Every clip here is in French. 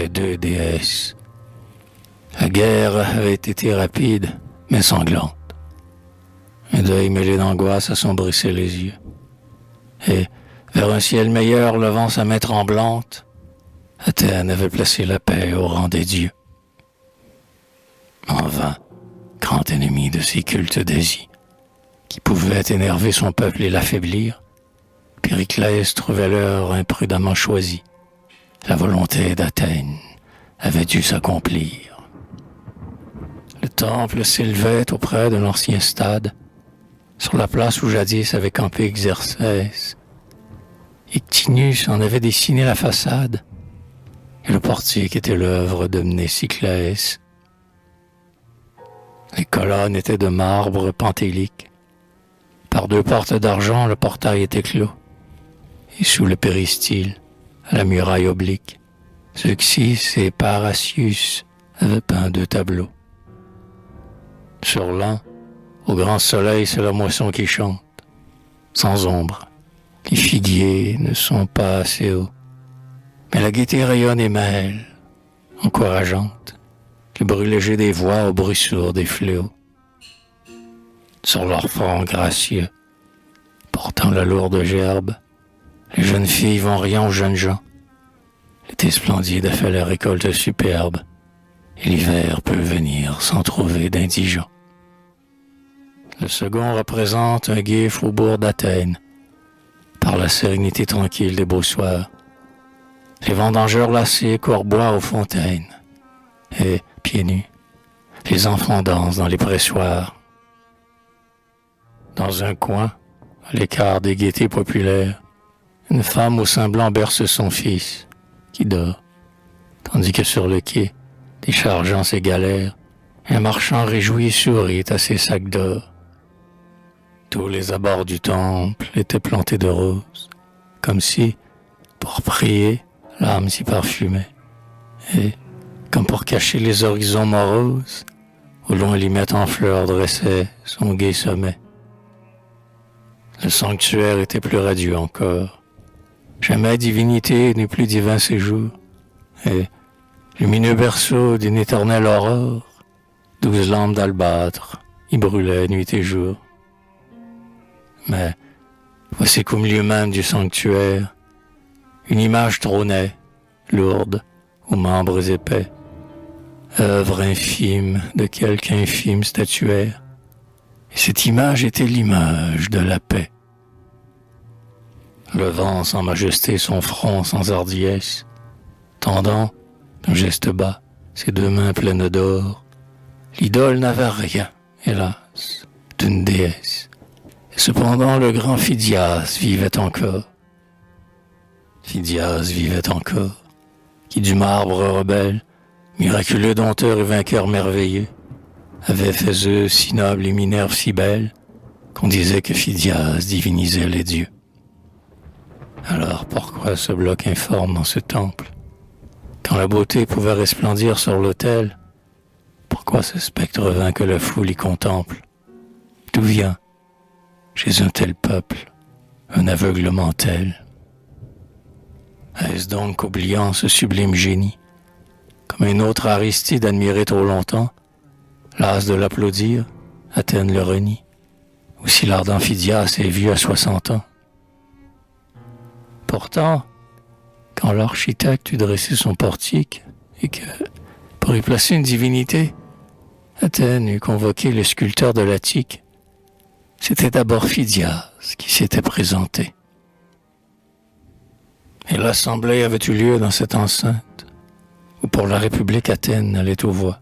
les deux déesses. La guerre avait été rapide, mais sanglante. Un deuil mêlé d'angoisse assombrissait les yeux. Et, vers un ciel meilleur levant sa main tremblante, Athènes avait placé la paix au rang des dieux. En vain, grand ennemi de ces cultes d'Asie, qui pouvaient énerver son peuple et l'affaiblir, Périclès trouvait l'heure imprudemment choisie. La volonté d'Athènes avait dû s'accomplir. Le temple s'élevait auprès de l'ancien stade, sur la place où jadis avait campé Xerxès. Ictinus en avait dessiné la façade, et le portique était l'œuvre de Mnésiclès. Les colonnes étaient de marbre pentélique. Par deux portes d'argent, le portail était clos. Et sous le péristyle, à la muraille oblique, Zeuxis et Parasius avaient peint deux tableaux. Sur l'un, au grand soleil, c'est la moisson qui chante, sans ombre. Les figuiers ne sont pas assez hauts, mais la gaieté rayonne et mêle, encourageante, le bruit léger des voix au bruit sourd des fléaux. Sur leur front gracieux, portant la lourde gerbe, les jeunes filles vont riant aux jeunes gens. L'été splendide a fait la récolte superbe, et l'hiver peut venir sans trouver d'indigents. Le second représente un gai faubourg d'Athènes, par la sérénité tranquille des beaux soirs. Les vendangeurs lassés courent boire aux fontaines, et, pieds nus, les enfants dansent dans les pressoirs. Dans un coin, à l'écart des gaietés populaires, une femme au sein blanc berce son fils, qui dort, tandis que sur le quai, déchargeant ses galères, un marchand réjoui sourit à ses sacs d'or. Tous les abords du temple étaient plantés de roses, comme si, pour prier, l'âme s'y parfumait, et, comme pour cacher les horizons moroses, au loin l'imette en fleurs dressait son gai sommet. Le sanctuaire était plus radieux encore. Jamais divinité n'eut plus divin séjour, et, lumineux berceau d'une éternelle aurore, 12 lampes d'albâtre y brûlaient nuit et jour. Mais voici qu'au milieu même du sanctuaire, une image trônait, lourde, aux membres épais, œuvre infime de quelque infime statuaire, et cette image était l'image de la paix. Levant sans majesté son front sans hardiesse, tendant, d'un geste bas, ses deux mains pleines d'or, l'idole n'avait rien, hélas, d'une déesse. Et cependant le grand Phidias vivait encore. Phidias vivait encore, qui du marbre rebelle, miraculeux dompteur et vainqueur merveilleux, avait fait Zeus si noble et Minerve si belle, qu'on disait que Phidias divinisait les dieux. Alors pourquoi ce bloc informe dans ce temple? Quand la beauté pouvait resplendir sur l'autel, pourquoi ce spectre vain que la foule y contemple? D'où vient, chez un tel peuple, un aveuglement tel? Est-ce donc oubliant ce sublime génie, comme un autre Aristide admiré trop longtemps, las de l'applaudir, Athènes le renie, ou si l'ardent Phidias est vieux à 60 ans? Pourtant, quand l'architecte eut dressé son portique, et que, pour y placer une divinité, Athènes eut convoqué le sculpteur de l'Attique, c'était d'abord Phidias qui s'était présenté. Et l'assemblée avait eu lieu dans cette enceinte, où pour la République Athènes allait aux voix.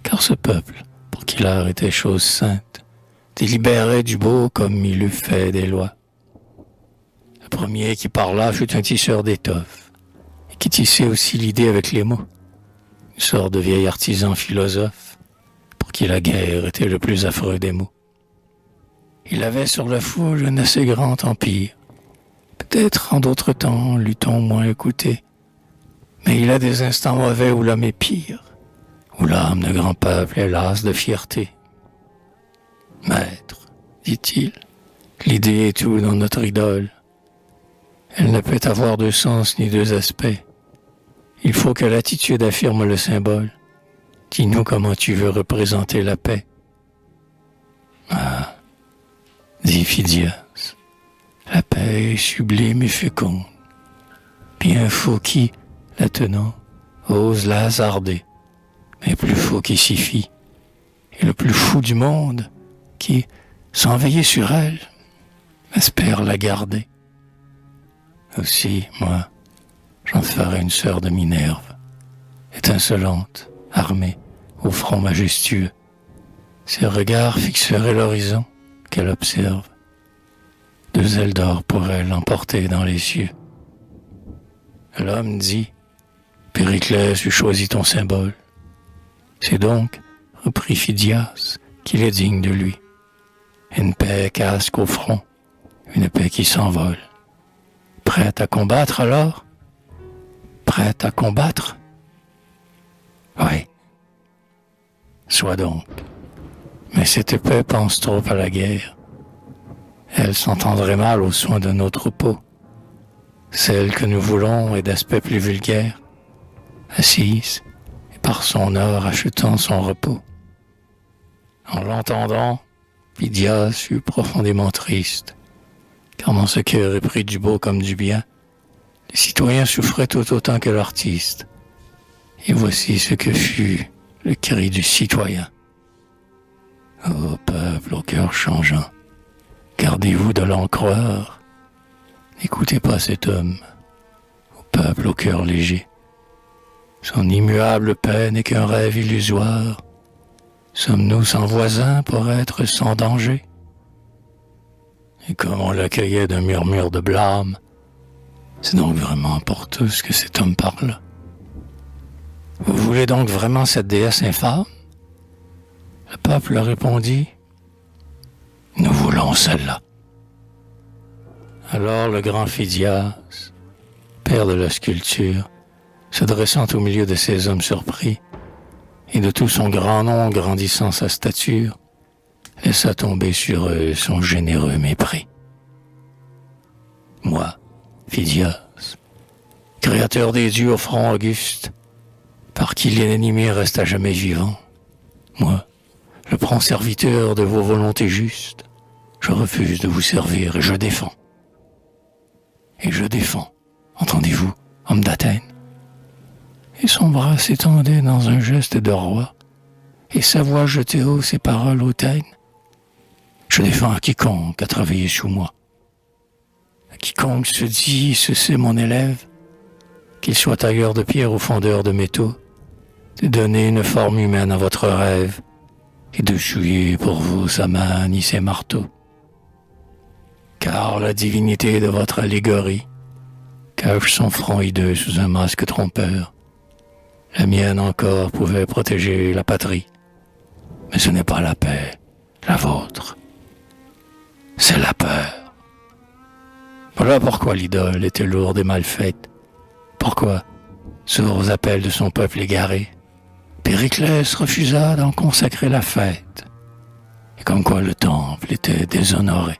Car ce peuple, pour qui l'art était chose sainte, délibérait du beau comme il eût fait des lois. Le premier qui parla fut un tisseur d'étoffes, et qui tissait aussi l'idée avec les mots, une sorte de vieil artisan philosophe, pour qui la guerre était le plus affreux des maux. Il avait sur la foule un assez grand empire. Peut-être en d'autres temps l'eût-on moins écouté, mais il a des instants mauvais où l'homme est pire, où l'âme de grand peuple est lasse de fierté. Maître, dit-il, l'idée est tout dans notre idole. Elle ne peut avoir deux sens ni deux aspects. Il faut que l'attitude affirme le symbole. Dis-nous comment tu veux représenter la paix. Ah, dit Phidias, la paix est sublime et féconde. Bien faux qui, la tenant, ose la hasarder, mais plus faux qui s'y fie, et le plus fou du monde qui, sans veiller sur elle, espère la garder. Aussi, moi, j'en ferai une sœur de Minerve, étincelante, armée, au front majestueux. Ses regards fixeraient l'horizon qu'elle observe. 2 ailes d'or pourraient l'emporter dans les cieux. L'homme dit, Périclès eût choisi ton symbole. C'est donc, reprit Phidias, qu'il est digne de lui. Une paix casque au front, une paix qui s'envole. Prête à combattre alors? Prête à combattre? Oui. Soit donc. Mais cette paix pense trop à la guerre. Elle s'entendrait mal aux soins de nos troupeaux. Celle que nous voulons est d'aspect plus vulgaire, assise, et par son or achetant son repos. En l'entendant, Phidias fut profondément triste, car dans ce cœur épris du beau comme du bien, les citoyens souffraient tout autant que l'artiste. Et voici ce que fut le cri du citoyen. Ô peuple au cœur changeant, gardez-vous de l'en croire. N'écoutez pas cet homme, au peuple au cœur léger. Son immuable paix n'est qu'un rêve illusoire. Sommes-nous sans voisins pour être sans danger? Et comme on l'accueillait d'un murmure de blâme, c'est donc vraiment pour tous que cet homme parle. Vous voulez donc vraiment cette déesse infâme? Le peuple répondit, nous voulons celle-là. Alors le grand Phidias, père de la sculpture, se dressant au milieu de ces hommes surpris, et de tout son grand nom grandissant sa stature, laissa tomber sur eux son généreux mépris. Moi, Phidias, créateur des dieux au front auguste, par qui l'ennemi reste à jamais vivant, moi, le prompt serviteur de vos volontés justes, je refuse de vous servir et je défends. Et je défends, entendez-vous, homme d'Athènes? Et son bras s'étendait dans un geste de roi, et sa voix jetait haut ses paroles hautaines. Je défends à quiconque a travaillé sous moi. À quiconque se dit, ce c'est mon élève, qu'il soit tailleur de pierre ou fondeur de métaux, de donner une forme humaine à votre rêve, et de souiller pour vous sa main ni ses marteaux. Car la divinité de votre allégorie cache son front hideux sous un masque trompeur. La mienne encore pouvait protéger la patrie, mais ce n'est pas la paix, la vôtre. C'est la peur. Voilà pourquoi l'idole était lourde et mal faite. Pourquoi, sourd aux appels de son peuple égaré, Périclès refusa d'en consacrer la fête, et comme quoi le temple était déshonoré.